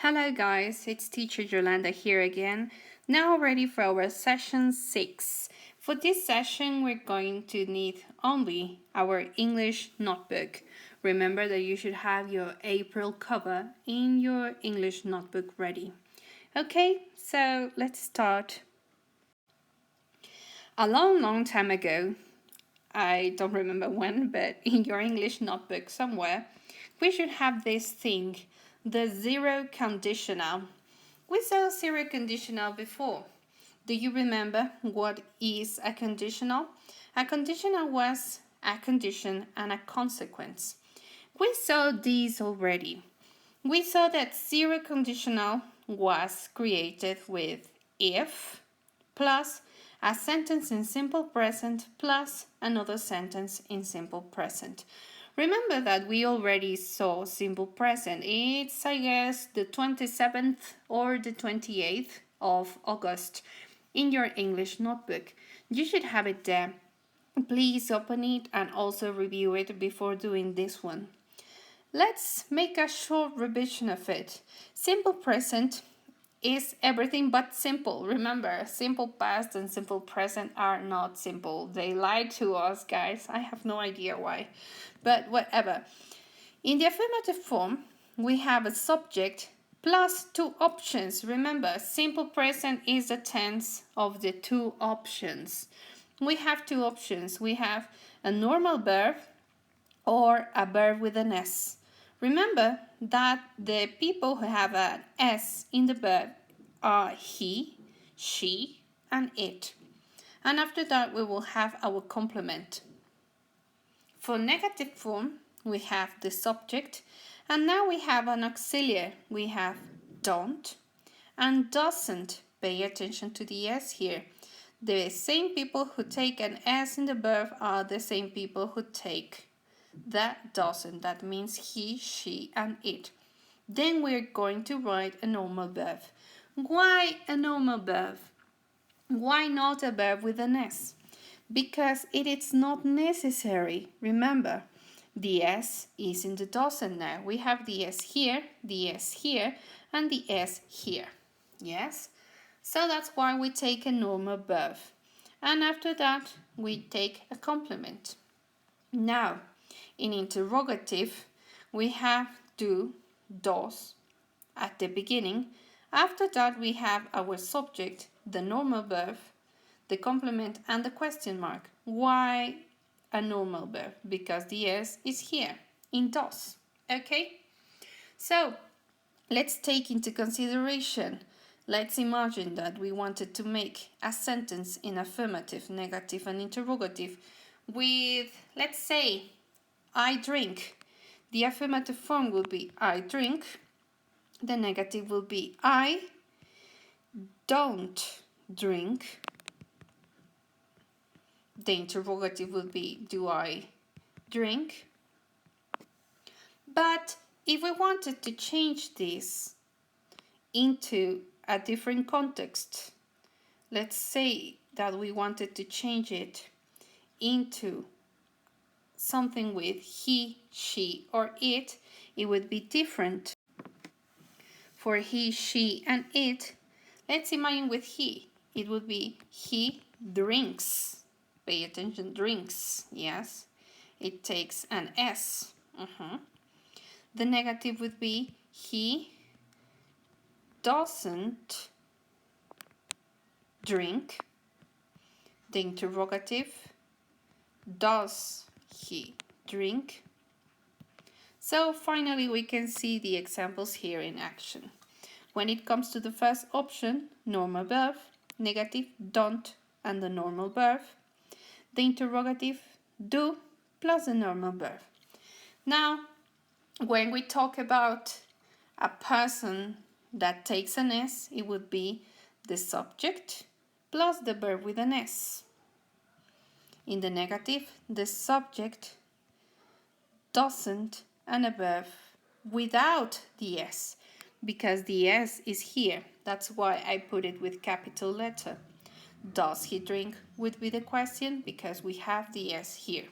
Hello guys, it's teacher Yolanda here again, now ready for our session 6. For this session we're going to need only our English notebook. Remember that you should have your April cover in your English notebook ready. Okay, so let's start. A long time ago, I don't remember when, but in your English notebook somewhere, we should have this thing, the zero conditional. We saw zero conditional before. Do you remember what is a conditional? A conditional was a condition and a consequence. We saw these already. We saw that zero conditional was created with if plus a sentence in simple present plus another sentence in simple present. Remember that we already saw simple present. It's, I guess, the 27th or the 28th of August in your English notebook. You should have it there. Please open it and also review it before doing this one. Let's make a short revision of it. Simple present is everything but simple. Remember, simple past and simple present are not simple. They lied to us, guys. I have no idea why, but whatever. In the affirmative form, we have a subject plus two options. Remember, simple present is the tense of the two options. We have two options. We have a normal verb or a verb with an S. Remember that the people who have an S in the verb are he, she, and it. And after that, we will have our complement. For negative form, we have the subject, and now we have an auxiliary. We have don't and doesn't. Pay attention to the S here. The same people who take an S in the verb are the same people who take that doesn't. That means he, she, and it. Then we're going to write a normal verb. Why a normal verb? Why not a verb with an S? Because it is not necessary. Remember, the S is in the doesn't now. We have the S here, and the S here. Yes? So that's why we take a normal verb. And after that, we take a complement. Now, in interrogative, we have do, does at the beginning. After that, we have our subject, the normal verb, the complement, and the question mark. Why a normal verb? Because the S is here in does. Okay? So, let's take into consideration. Let's imagine that we wanted to make a sentence in affirmative, negative, and interrogative with, let's say, I drink. The affirmative form will be I drink. The negative will be I don't drink. The interrogative will be do I drink? But if we wanted to change this into a different context, let's say that we wanted to change it into something with he, she, or it would be different. For he, she, and it, let's imagine with he, it would be he drinks. Pay attention, drinks, yes. It takes an S. The negative would be he doesn't drink. The interrogative, does he drink? So finally we can see the examples here in action. When it comes to the first option, normal verb, negative, don't, and the normal verb. The interrogative, do, plus the normal verb. Now, when we talk about a person that takes an S, it would be the subject plus the verb with an S. In the negative, the subject doesn't and a verb without the S, because the S is here. That's why I put it with capital letter. Does he drink would be the question because we have the S here.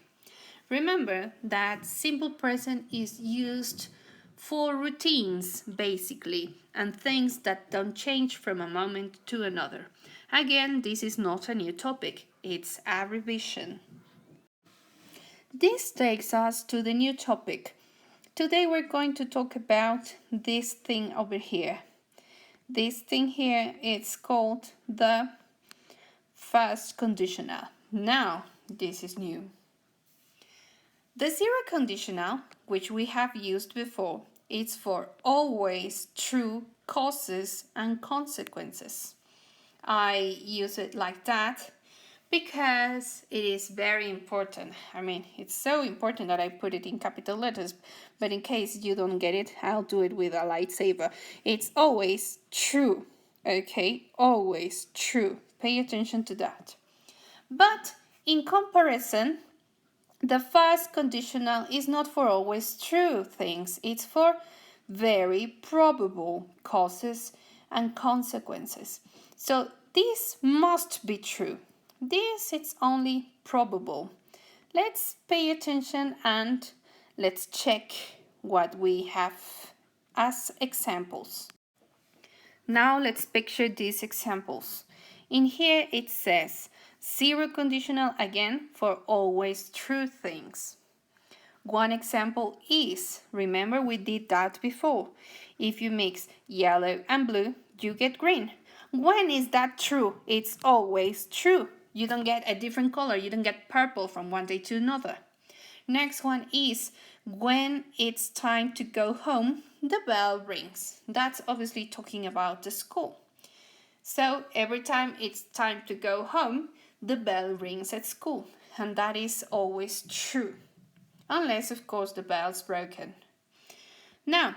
Remember that simple present is used for routines, basically, and things that don't change from a moment to another. Again, this is not a new topic, it's a revision. This takes us to the new topic. Today we're going to talk about this thing over here. This thing here is called the first conditional. Now, this is new. The zero conditional, which we have used before, is for always true causes and consequences. I use it like that because it is very important. I mean, it's so important that I put it in capital letters, but in case you don't get it, I'll do it with a lightsaber. It's always true, okay? Always true. Pay attention to that. But in comparison, the first conditional is not for always true things. It's for very probable causes and consequences. So this must be true. This it's only probable. Let's pay attention and let's check what we have as examples. Now let's picture these examples. In here it says zero conditional again for always true things. One example is, remember we did that before. If you mix yellow and blue, you get green. When is that true? It's always true. You don't get a different color. You don't get purple from one day to another. Next one is, when it's time to go home, the bell rings. That's obviously talking about the school. So every time it's time to go home, the bell rings at school. And that is always true. Unless, of course, the bell's broken. Now,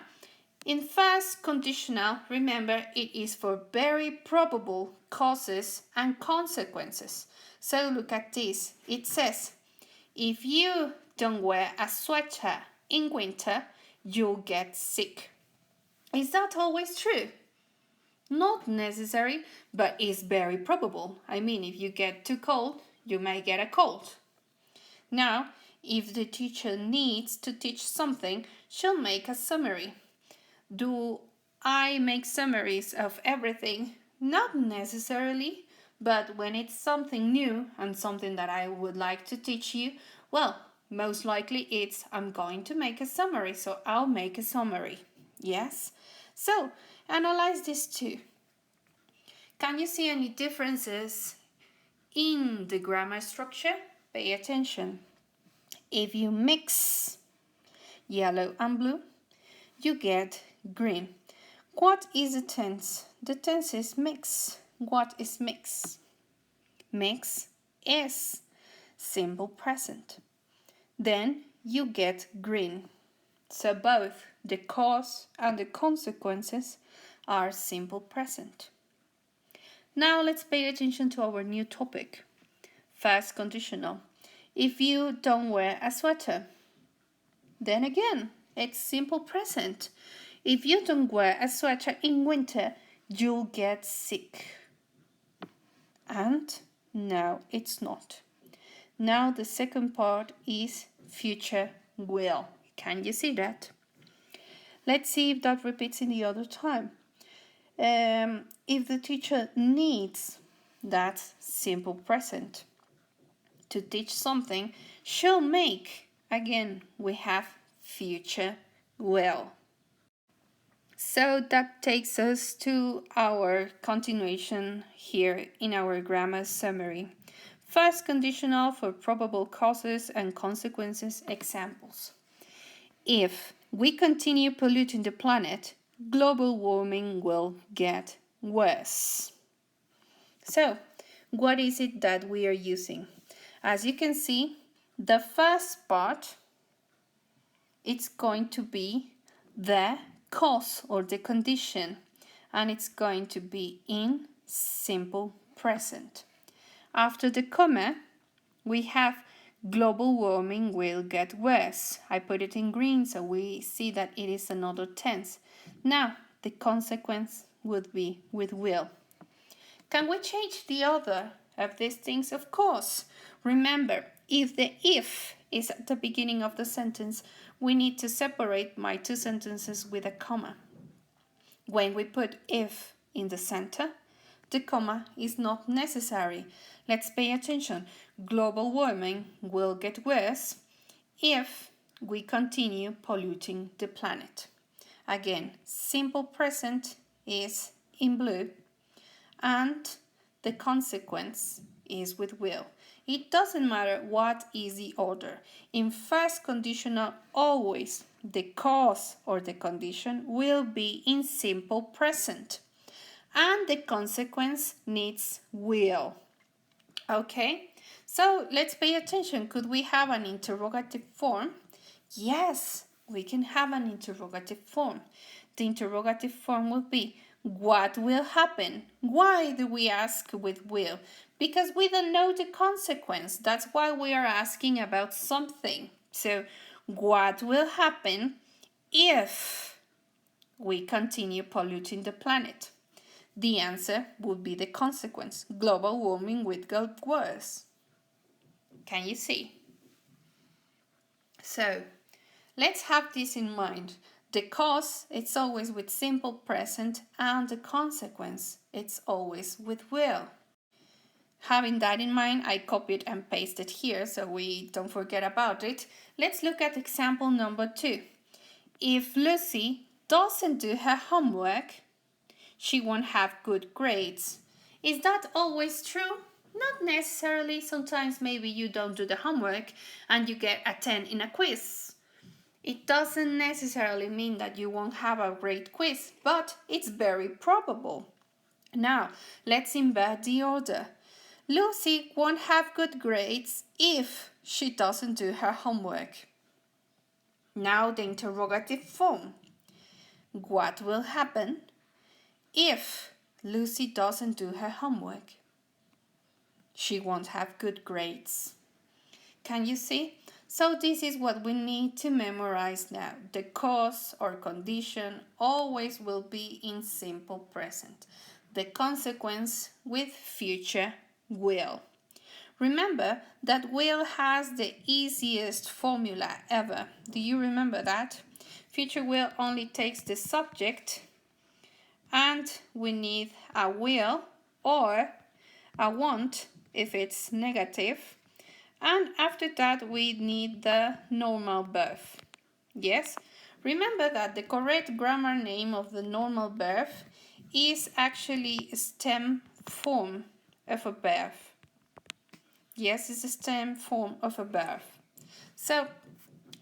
in first conditional, remember it is for very probable causes and consequences. So look at this. It says, if you don't wear a sweater in winter, you'll get sick. Is that always true? Not necessary, but it's very probable. I mean, if you get too cold, you may get a cold. Now, if the teacher needs to teach something, she'll make a summary. Do I make summaries of everything? Not necessarily, but when it's something new and something that I would like to teach you, well, most likely it's I'm going to make a summary, so I'll make a summary. Yes? So, analyze this too. Can you see any differences in the grammar structure? Pay attention. If you mix yellow and blue, you get green. What is the tense? The tense is mix. What is mix? Mix is simple present. Then you get green. So both the cause and the consequences are simple present. Now let's pay attention to our new topic. First conditional. If you don't wear a sweater, then again, it's simple present. If you don't wear a sweater in winter, you'll get sick. And no, it's not. Now the second part is future will. Can you see that? Let's see if that repeats in the other time. If the teacher needs, that's simple present. To teach something, she'll make. Again, we have future will. So that takes us to our continuation here in our grammar summary. First conditional for probable causes and consequences examples. If we continue polluting the planet, global warming will get worse. So, what is it that we are using? As you can see, the first part, it's going to be the cause or the condition, and it's going to be in simple present. After the comma, we have global warming will get worse. I put it in green so we see that it is another tense. Now, the consequence would be with will. Can we change the order of these things? Of course. Remember, if the if is at the beginning of the sentence, we need to separate my two sentences with a comma. When we put if in the center, the comma is not necessary. Let's pay attention. Global warming will get worse if we continue polluting the planet. Again, simple present is in blue and the consequence is with will. It doesn't matter what is the order. In first conditional, always the cause or the condition will be in simple present. And the consequence needs will. Okay, so let's pay attention. Could we have an interrogative form? Yes, we can have an interrogative form. The interrogative form will be, what will happen? Why do we ask with will? Because we don't know the consequence. That's why we are asking about something. So, what will happen if we continue polluting the planet? The answer would be the consequence. Global warming will get worse. Can you see? So, let's have this in mind. The cause, it's always with simple present, and the consequence, it's always with will. Having that in mind, I copied and pasted here so we don't forget about it. Let's look at example number 2. If Lucy doesn't do her homework, she won't have good grades. Is that always true? Not necessarily. Sometimes maybe you don't do the homework and you get a 10 in a quiz. It doesn't necessarily mean that you won't have a great quiz, but it's very probable. Now, let's invert the order. Lucy won't have good grades if she doesn't do her homework. Now the interrogative form. What will happen if Lucy doesn't do her homework? She won't have good grades. Can you see? So this is what we need to memorize now. The cause or condition always will be in simple present. The consequence with future will. Remember that will has the easiest formula ever. Do you remember that? Future will only takes the subject and we need a will or a want if it's negative. And after that, we need the normal verb. Yes? Remember that the correct grammar name of the normal verb is actually a stem form of a verb. Yes, it's a stem form of a verb. So,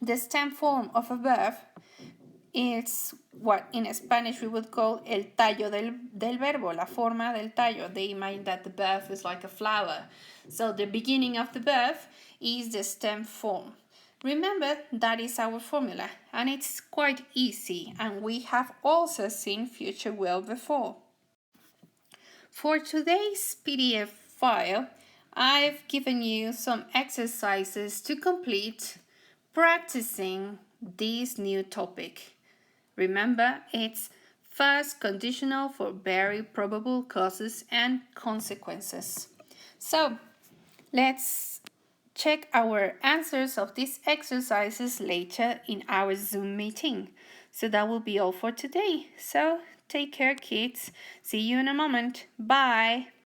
the stem form of a verb is what in Spanish we would call el tallo del verbo, la forma del tallo. They mean that the verb is like a flower. So the beginning of the verb is the stem form. Remember, that is our formula, and it's quite easy, and we have also seen future will before. For today's PDF file, I've given you some exercises to complete practicing this new topic. Remember, it's first conditional for very probable causes and consequences. So, let's check our answers of these exercises later in our Zoom meeting. So that will be all for today. So, take care, kids. See you in a moment. Bye.